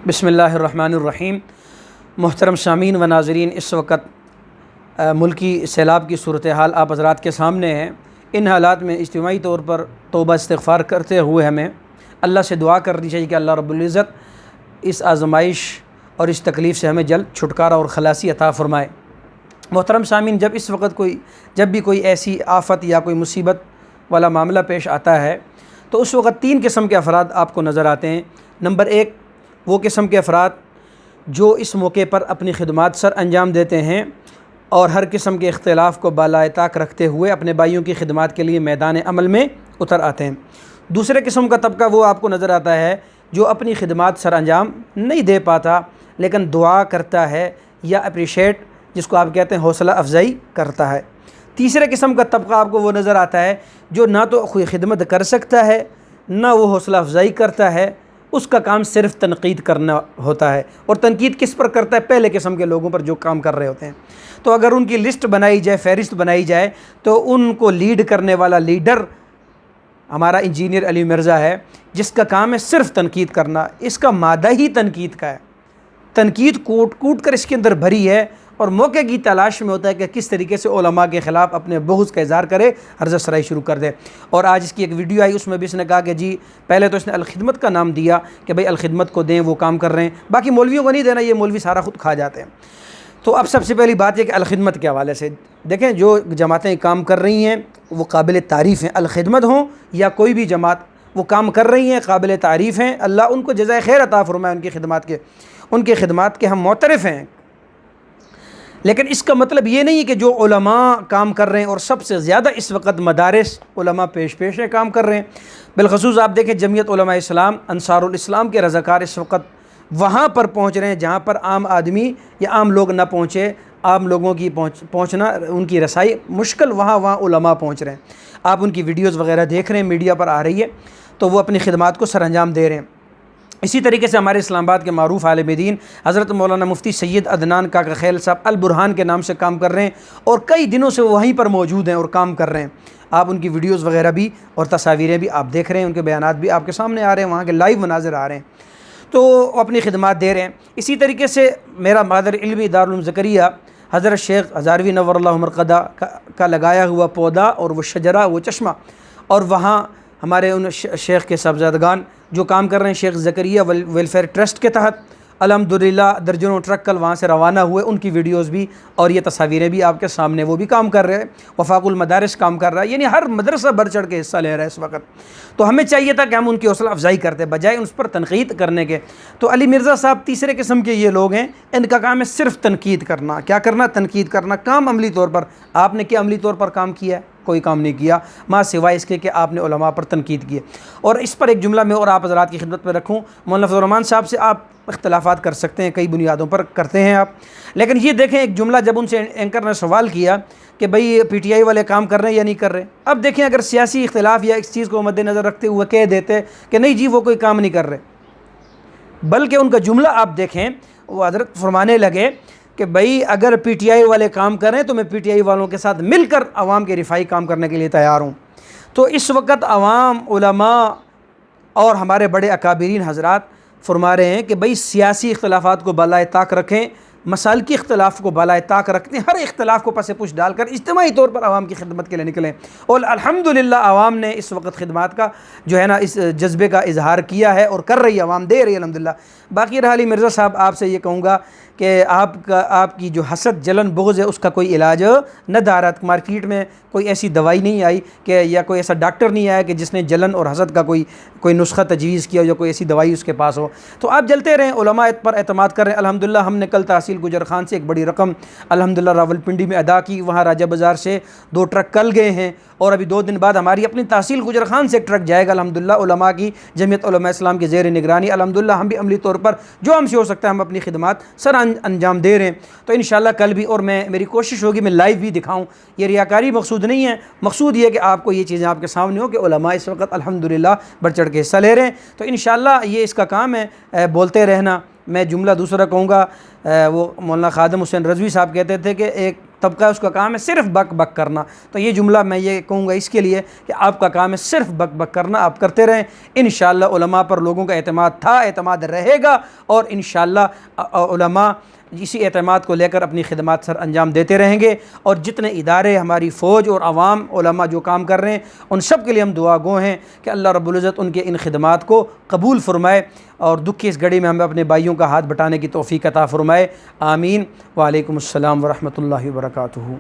बिस्मिल्लाहिर्रहमानिर्रहीम। मोहतरम सामीन व नाज़रीन, इस वक्त मुल्की सैलाब की सूरत हाल आप हज़रात के सामने है। इन हालात में इज्तिमाई तौर पर तौबा इस्तिग़फ़ार करते हुए हमें अल्लाह से दुआ करनी चाहिए कि अल्लाह रब्बुल इज़्ज़त इस आज़माइश और इस तकलीफ़ से हमें जल्द छुटकारा और खलासी अता फ़रमाए। मोहतरम सामीन, जब भी कोई ऐसी आफ़त या कोई मुसीबत वाला मामला पेश आता है तो उस वक़्त तीन किस्म के अफराद आपको नज़र आते हैं। नंबर एक, वो किस्म के अफराद जो इस मौके पर अपनी खिदमात सर अंजाम देते हैं और हर किस्म के इख्तिलाफ़ को बालाए ताक रखते हुए अपने भाइयों की खिदमात के लिए मैदान अमल में उतर आते हैं। दूसरे किस्म का तबका वो आपको नज़र आता है जो अपनी खिदमात सर अंजाम नहीं दे पाता लेकिन दुआ करता है या अप्रिशिएट, जिसको आप कहते हैं हौसला अफजाई करता है। तीसरे किस्म का तबका आपको वो नज़र आता है जो ना तो कोई खिदमत कर सकता है ना वो हौसला अफजाई करता है, उसका काम सिर्फ तनकीद करना होता है। और तनकीद किस पर करता है? पहले किस्म के लोगों पर जो काम कर रहे होते हैं। तो अगर उनकी लिस्ट बनाई जाए, फहरिस्त बनाई जाए, तो उनको लीड करने वाला लीडर हमारा इंजीनियर अली मिर्ज़ा है, जिसका काम है सिर्फ तनकीद करना। इसका मादा ही तनकीद का है, तनकीद कूट कूट कर इसके अंदर भरी है और मौके की तलाश में होता है कि किस तरीके से उलमा के ख़िलाफ़ अपने बुग़्ज़ का इज़हार करे, हर्ज़ सराई शुरू कर दे। और आज इसकी एक वीडियो आई, उसमें भी इसने कहा कि जी पहले तो इसने अलखिदमत का नाम दिया कि भाई अलखिदमत को दें, वो काम कर रहे हैं, बाकी मौलवियों को नहीं देना, ये मौलवी सारा खुद खा जाते हैं। तो अब सबसे पहली बात यह कि अलखिदमत के हवाले से देखें, जो जमातें काम कर रही हैं वो काबिल तारीफ़ हैं। अलखिदमत हों या कोई भी जमात, वो काम कर रही हैं, काबिल तारीफ़ हैं। अल्लाह उनको जज़ाए खैर अता फ़रमाए उनकी खिदमात के हम मोतरफ़ हैं। लेकिन इसका मतलब ये नहीं कि जो उलमा काम कर रहे हैं, और सबसे ज़्यादा इस वक्त मदारिस उलमा पेश काम कर रहे हैं। बिलखसूस आप देखें जमीयत उलमा इस्लाम, अंसारुल इस्लाम के रज़ाकार इस वक्त वहाँ पर पहुँच रहे हैं जहाँ पर आम आदमी या आम लोग ना पहुँचे। आम लोगों की पहुँचना, उनकी रसाई मुश्किल, वहाँ उलमा पहुँच रहे हैं। आप उनकी वीडियोज़ वगैरह देख रहे हैं, मीडिया पर आ रही है, तो वो अपनी खिदमात को सर अंजाम दे रहे हैं। इसी तरीके से हमारे इस्लामाबाद के मारूफ़ आलिम दीन हज़रत मौलाना मुफ्ती सैयद अदनान काका खैल साहब अल बुरहान के नाम से काम कर रहे हैं और कई दिनों से वो वहीं पर मौजूद हैं और काम कर रहे हैं। आप उनकी वीडियोज़ वगैरह भी और तस्वीरें भी आप देख रहे हैं, उनके बयानात भी आपके सामने आ रहे हैं, वहाँ के लाइव मनाज़िर आ रहे हैं, तो अपनी खिदमात दे रहे हैं। इसी तरीके से मेरा मादर इल्मी दारुल उलूम ज़करिया हज़रत शेख हज़ारवी नव्वरल्लाहु मरक़दा का लगाया हुआ पौधा और वो शजरा, वो चश्मा, और वहाँ हमारे उन शेख के साहबजादगान जो काम कर रहे हैं शेख ज़करिया वेलफेयर ट्रस्ट के तहत, अल्हम्दुलिल्लाह दर्जनों ट्रक कल वहाँ से रवाना हुए, उनकी वीडियोज़ भी और ये तस्वीरें भी आपके सामने, वो भी काम कर रहे हैं। वफाकुल मदारिस काम कर रहा है, यानी हर मदरसा बढ़ चढ़ के हिस्सा ले रहा है इस वक्त। तो हमें चाहिए था कि हम उनकी हौसला अफजाई करते बजाय उस पर तनकीद करने के। तो अली मिर्ज़ा साहब तीसरे किस्म के ये लोग हैं, इनका काम है सिर्फ तनकीद करना। क्या करना? तनकीद करना। काम अमली तौर पर आपने क्या अमली तौर पर काम किया है? कोई काम नहीं किया, माँ सिवाय इसके कि आपने उलमा पर तनकीद किए। और इस पर एक जुमला मैं और आप हज़रात की खिदमत में रखूँ, मौलाना फज़लुर रहमान साहब से आप इख्तिलाफ़ात कर सकते हैं, कई बुनियादों पर करते हैं आप, लेकिन ये देखें एक जुमला जब उनसे एंकर ने सवाल किया कि भाई PTI वाले काम कर रहे हैं या नहीं कर रहे। अब देखें, अगर सियासी इख्तिलाफ़ या इस चीज़ को मद्देनज़र रखते हुए कह देते कि नहीं जी वो कोई काम नहीं कर रहे, बल्कि उनका जुमला आप देखें, वो हज़रत फरमाने लगे कि भाई अगर PTI वाले काम करें तो मैं PTI वालों के साथ मिलकर आवाम के रिफाई काम करने के लिए तैयार हूँ। तो इस वक्त आवाम, उलमा और हमारे बड़े अकाबिरीन हज़रात फरमा रहे हैं कि भाई सियासी इख्तिलाफ़ात को बालाए ताक रखें, मसाइल की इख्तिलाफ़ को बालाए ताक रखते हैं, हर इख्तिलाफ़ को पसे पुश डालकर इज्तिमाई तौर पर आवाम की खिदमत के लिए निकलें। और अल्हम्दुलिल्लाह आवाम ने इस वक्त खिदमत का जो है ना इस जज्बे का इजहार किया है और कर रही है, आवाम दे रही है अल्हम्दुलिल्लाह। बाकी रहा अली मिर्ज़ा साहब, आपसे ये कहूँगा कि आपकी जो हसद जलन बुग़्ज़ है उसका कोई इलाज न दारत। मार्केट में कोई ऐसी दवाई नहीं आई कि या कोई ऐसा डॉक्टर नहीं आया कि जिसने जलन और हसद का कोई नुस्खा तजवीज़ किया या कोई ऐसी दवाई उसके पास हो। तो आप जलते रहें, उलमा पर एतमाद करें। अल्हम्दुलिल्लाह हमने कल तहसील गुजर खान से एक बड़ी रकम अल्हम्दुलिल्लाह रावलपिंडी में अदा की, वहाँ राजा बाज़ार से 2 ट्रक कल गए हैं और अभी 2 दिन बाद हमारी अपनी तहसील गुजर खान से एक ट्रक जाएगा अल्हम्दुलिल्लाह। उलमा की जमीयत उलमा इस्लाम के ज़ेर निगरानी अल्हम्दुलिल्लाह हम भी अमली तौर पर जो हमसे हो सकता है हम अपनी खिदमत सर अंजाम दे रहे हैं। तो इंशाअल्लाह कल भी, और मेरी कोशिश होगी मैं लाइव भी दिखाऊँ। ये रियाकारी मकसूद नहीं है, मकसूद ये है कि आपको ये चीज़ें आपके सामने हो कि उलमा इस वक्त अल्हम्दुलिल्लाह बढ़ चढ़ के हिस्सा ले रहे हैं। तो इंशाअल्लाह ये इसका काम है, बोलते रहना, मैं जुमला दूसरा कहूँगा। वो मौलाना खादिम हुसैन रज़वी साहब कहते थे कि एक तबका है उसका काम है सिर्फ बक बक करना, तो ये जुमला मैं ये कहूँगा इसके लिए कि आपका काम है सिर्फ बक बक करना, आप करते रहें। इंशाअल्लाह उलमा पर लोगों का एतमाद था, एतमाद रहेगा, और इंशाअल्लाह उलमा इसी एतमाद को लेकर अपनी खिदमत सर अंजाम देते रहेंगे। और जितने इदारे, हमारी फ़ौज और आवाम, उलमा जो काम कर रहे हैं, उन सब के लिए हम दुआ गो हैं कि अल्लाह रब्बुल इज़्ज़त उनके इन खिदमात को कबूल फ़रमाए और दुख की इस घड़ी में हमें अपने भाइयों का हाथ बटाने की तौफ़ीक़ अता फ़रमाए। आमीन। वालेकुम अस्सलाम व रहमतुल्लाहि व बरकातुहू।